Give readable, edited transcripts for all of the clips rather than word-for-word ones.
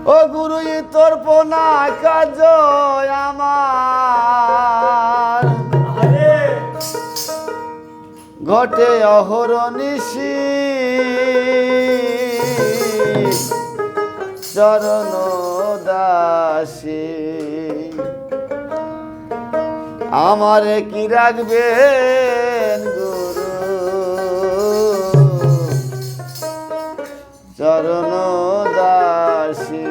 ও গুরু তোর পোনা কাজ আমার ঘটে অহরনিশি চরণ দাসী আমারে কি রাখবেন গুরু চরণ দাসী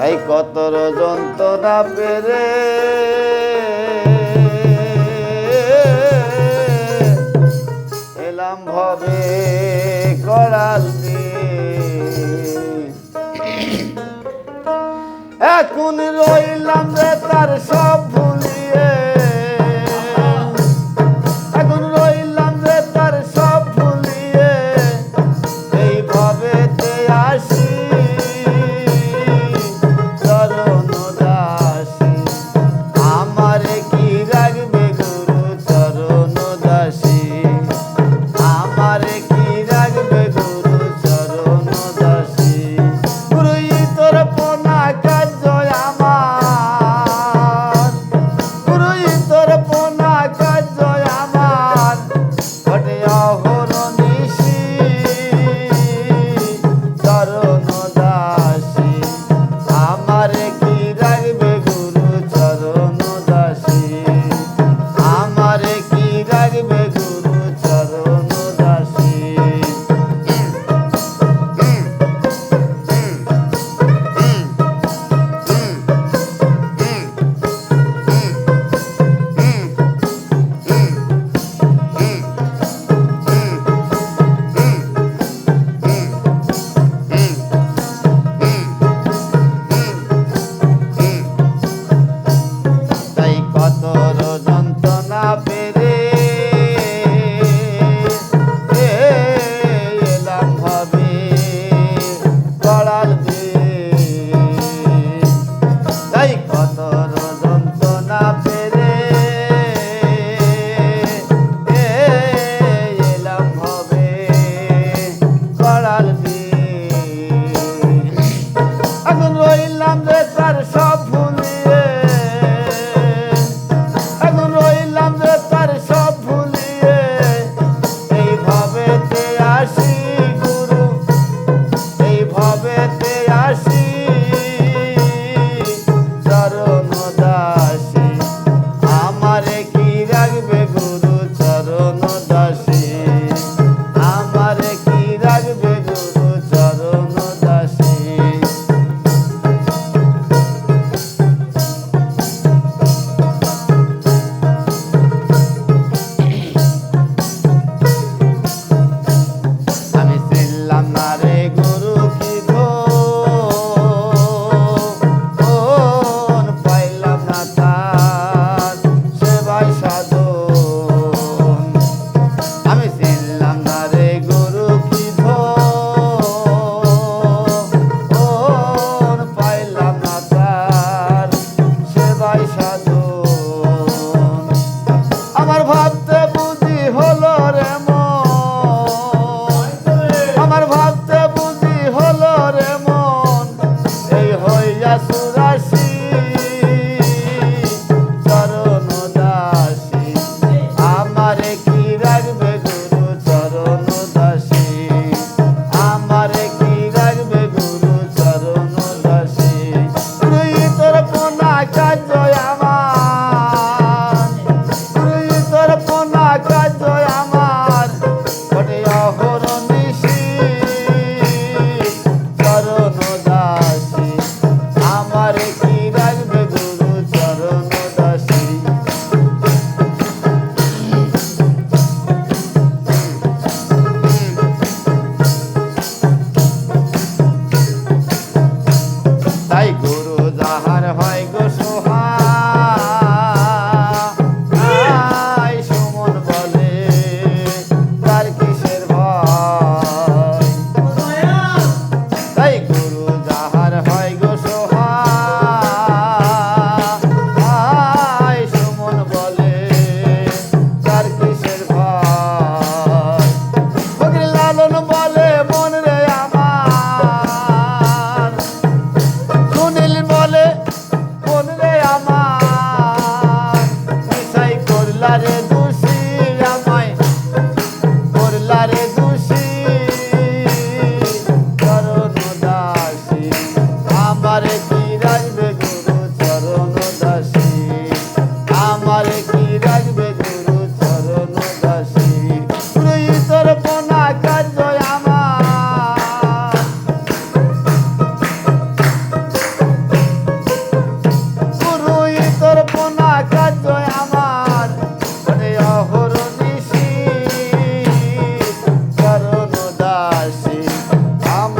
এই কতর যন্ত্রণা পেরে এলাম ভবে করাল এখন রইলাম রে তার সব ভুলিয়ে এখন রইলাম রে তার সব ভুলিয়ে এই ভবেতে আসি চরণ দাসী আমারে কি রাখবে গুরু চরণ দাসী আমারে কি রাখবে গুরু চরণ দাসী গুরু তোর পোনা কাজ আমার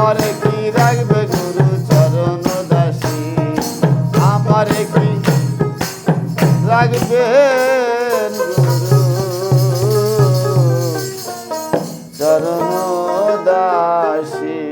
আমারে কি রাখবে গুরু চরণ দাসী আমারে কি রাখবে